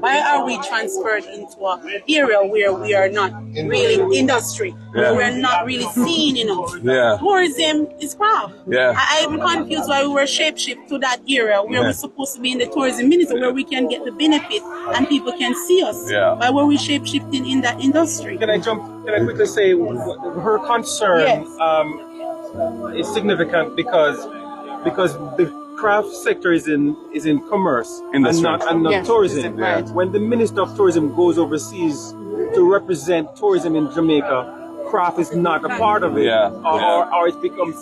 Why are we transferred into an area where we are not really industry? Yeah. We're not really seen, Yeah. Tourism is craft. Yeah. I'm confused why we were shapeshift to that area where we're supposed to be in the tourism ministry, where we can get the benefit and people can see us. Yeah. Why were we shapeshifting in that industry? Can I quickly say her concern is significant because the craft sector is in commerce Industry. and not tourism. Right. When the Minister of Tourism goes overseas to represent tourism in Jamaica, craft is not a part of it, or it becomes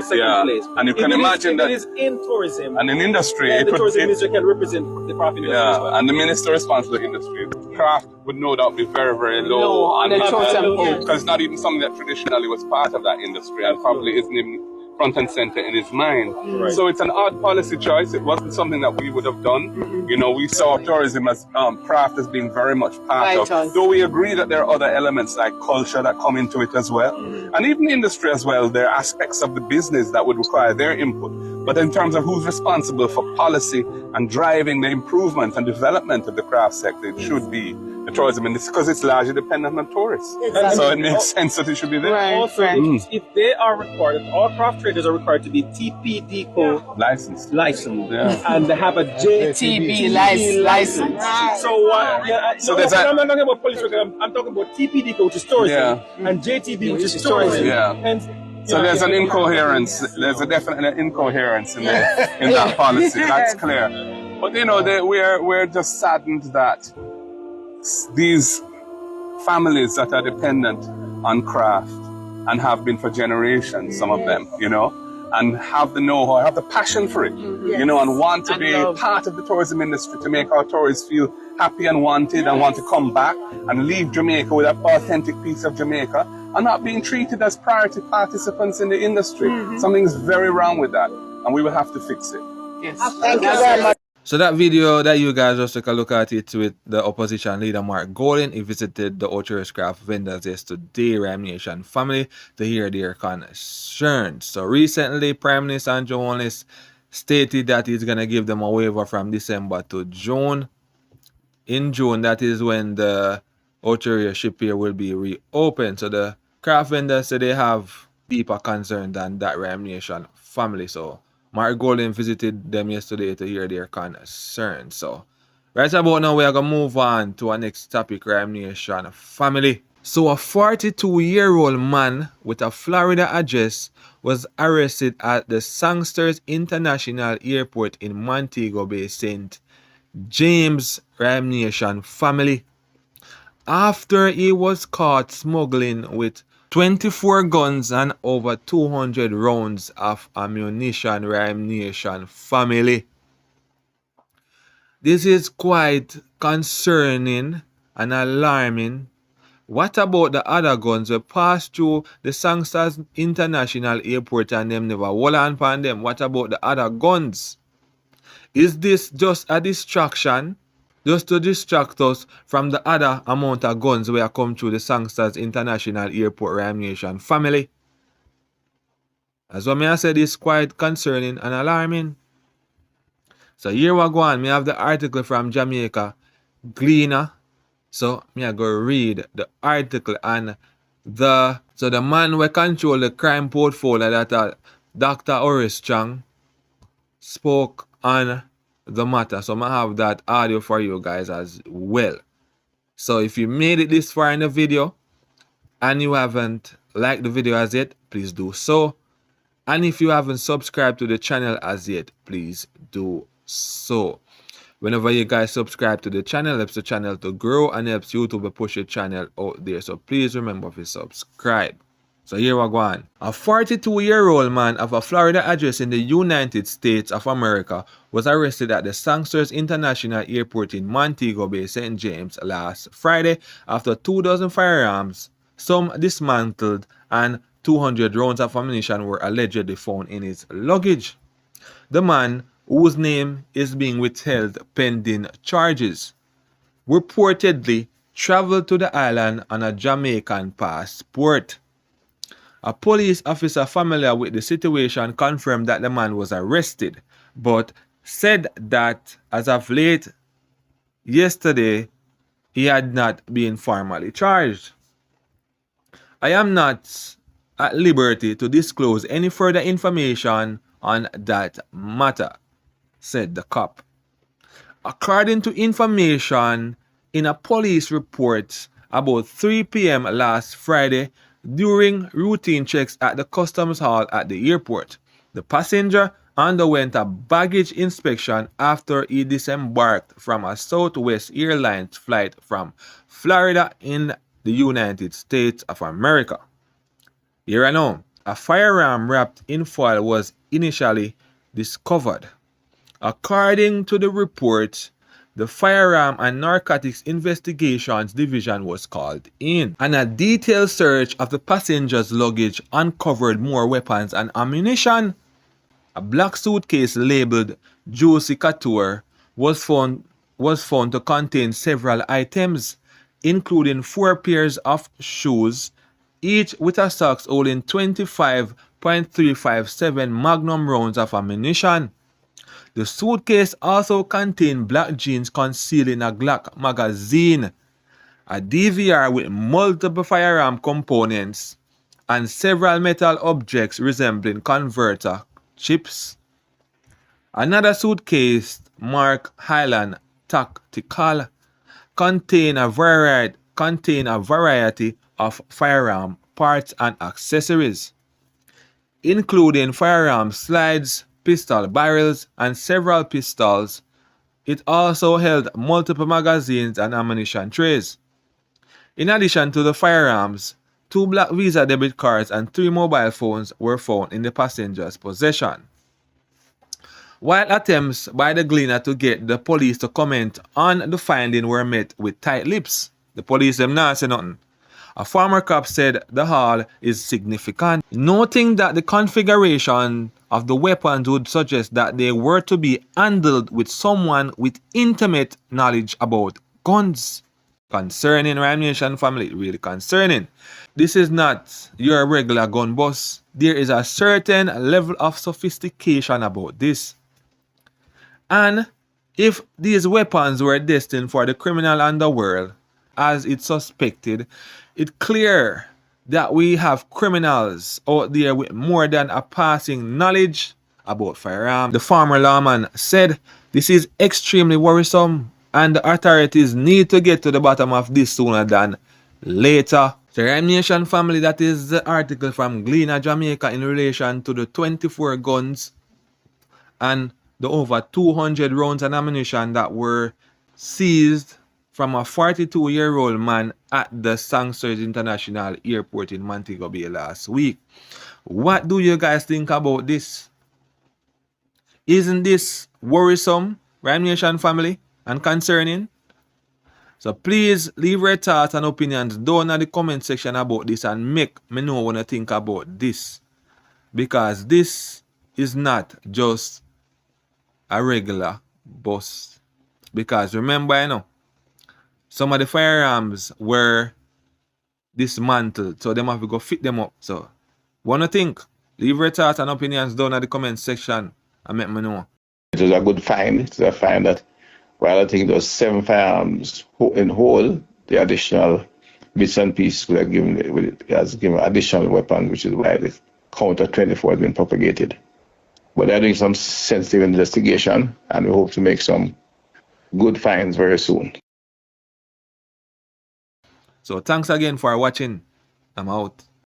second place. And you can imagine that it is in tourism and in industry, the tourism minister can represent the craft industry as well. And the minister responsible for the industry, craft would no doubt be very, very low on the because it's not even something that traditionally was part of that industry and probably isn't even front and center in his mind. Right. So it's an odd policy choice. It wasn't something that we would have done. We saw tourism as craft as being very much part of. Though we agree that there are other elements like culture that come into it as well. And even industry as well, there are aspects of the business that would require their input. But in terms of who's responsible for policy and driving the improvement and development of the craft sector, it should be the tourism industry because it's largely dependent on tourists. Exactly. So it makes sense that it should be there. Right. Also, if they are required, if all craft traders are required to be TPD Licensed. and they have a JTB license. So So there's I'm not talking about police record. I'm talking about TPD which is tourism, and JTB which is tourism. Yeah. Hence, So there's an incoherence. There's a definite incoherence in that policy. That's clear. But we're just saddened that these families that are dependent on craft and have been for generations, some of them, and have the know-how, have the passion for it, and want to be part of the tourism industry to make our tourists feel happy and wanted and want to come back and leave Jamaica with that authentic piece of Jamaica and not being treated as priority participants in the industry. Something's very wrong with that, and we will have to fix it. Yes. Thank you very much. So that video that you guys just took a look at it with the opposition leader Mark Golden. He visited the Ocho craft vendors yesterday, Ryme Nation family, to hear their concerns. So recently, Prime Minister Andrew Holness stated that he's going to give them a waiver from December to June. In June, that is when the Ocho ship here will be reopened. So the craft vendors say they have deeper concern than that Ryme Nation family. So Mark Golden visited them yesterday to hear their concerns. So right about now, we are going to move on to our next topic, Ryme Nation family. So a 42-year-old man with a Florida address was arrested at the Sangsters International Airport in Montego Bay, St. James, Ryme Nation family, after he was caught smuggling with 24 guns and over 200 rounds of ammunition, Ryme Nation family. This is quite concerning and alarming. What about the other guns that passed through the Sangsters International Airport and them never hold on upon them? What about the other guns? Is this just a distraction? Just to distract us from the other amount of guns where come through the Sangsters International Airport, Ryme Nation family? As what I said, is quite concerning and alarming. So here we go on. Me have the article from Jamaica Gleaner. So me I go read the article and the man who control the crime portfolio that Dr. Horace Chang spoke on the matter. So I have that audio for you guys as well. So if you made it this far in the video and you haven't liked the video as yet, please do so. And if you haven't subscribed to the channel as yet, please do so. Whenever you guys subscribe to the channel, it helps the channel to grow and helps YouTube to push the channel out there. So please remember to subscribe. So here we go on. A 42-year-old man of a Florida address in the United States of America was arrested at the Sangsters International Airport in Montego Bay, St. James last Friday after 2,000 firearms, some dismantled, and 200 rounds of ammunition were allegedly found in his luggage. The man, whose name is being withheld pending charges, reportedly traveled to the island on a Jamaican passport. A police officer familiar with the situation confirmed that the man was arrested, but said that as of late, yesterday he had not been formally charged. I am not at liberty to disclose any further information on that matter, said the cop. According to information in a police report about 3 p.m. last Friday during routine checks at the customs hall at the airport, the passenger underwent a baggage inspection after he disembarked from a Southwest Airlines flight from Florida in the United States of America. Here and now, a firearm wrapped in foil was initially discovered. According to the report, the Firearm and Narcotics Investigations Division was called in, and a detailed search of the passenger's luggage uncovered more weapons and ammunition. A black suitcase labeled Juicy Couture was found to contain several items, including 4 pairs of shoes, each with a socks holding 25.357 Magnum rounds of ammunition. The suitcase also contained black jeans concealing a Glock magazine, a DVR with multiple firearm components, and several metal objects resembling converter chips. Another suitcase, marked Highland Tactical, contained a variety of firearm parts and accessories, including firearm slides, pistol barrels, and several pistols. It also held multiple magazines and ammunition trays. In addition to the firearms, 2 black Visa debit cards and 3 mobile phones were found in the passenger's possession. While attempts by the gleaner to get the police to comment on the finding were met with tight lips, the police them not say nothing. A former cop said the haul is significant, noting that the configuration of the weapons would suggest that they were to be handled with someone with intimate knowledge about guns. Concerning, Ryme Nation family, really concerning. This is not your regular gun boss. There is a certain level of sophistication about this. And if these weapons were destined for the criminal underworld, as it's suspected, it's clear that we have criminals out there with more than a passing knowledge about firearms. The former lawman said this is extremely worrisome and the authorities need to get to the bottom of this sooner than later. The Ryme Nation family, that is the article from Gleaner, Jamaica in relation to the 24 guns and the over 200 rounds and ammunition that were seized from a 42-year-old man at the Sanctuary International Airport in Montego Bay last week. What do you guys think about this? Isn't this worrisome, Ryme Nation family, and concerning? So please leave your thoughts and opinions down in the comment section about this and make me know what you think about this. Because this is not just a regular bust. Because remember, some of the firearms were dismantled, so them have to go fit them up. So, wanna think? Leave your thoughts and opinions down in the comment section and let me know. It was a good find. It's a find that while I think those 7 firearms in whole, the additional bits and pieces could have given additional weapons, which is why the count of 24 has been propagated. But they're doing some sensitive investigation, and we hope to make some good finds very soon. So thanks again for watching. I'm out.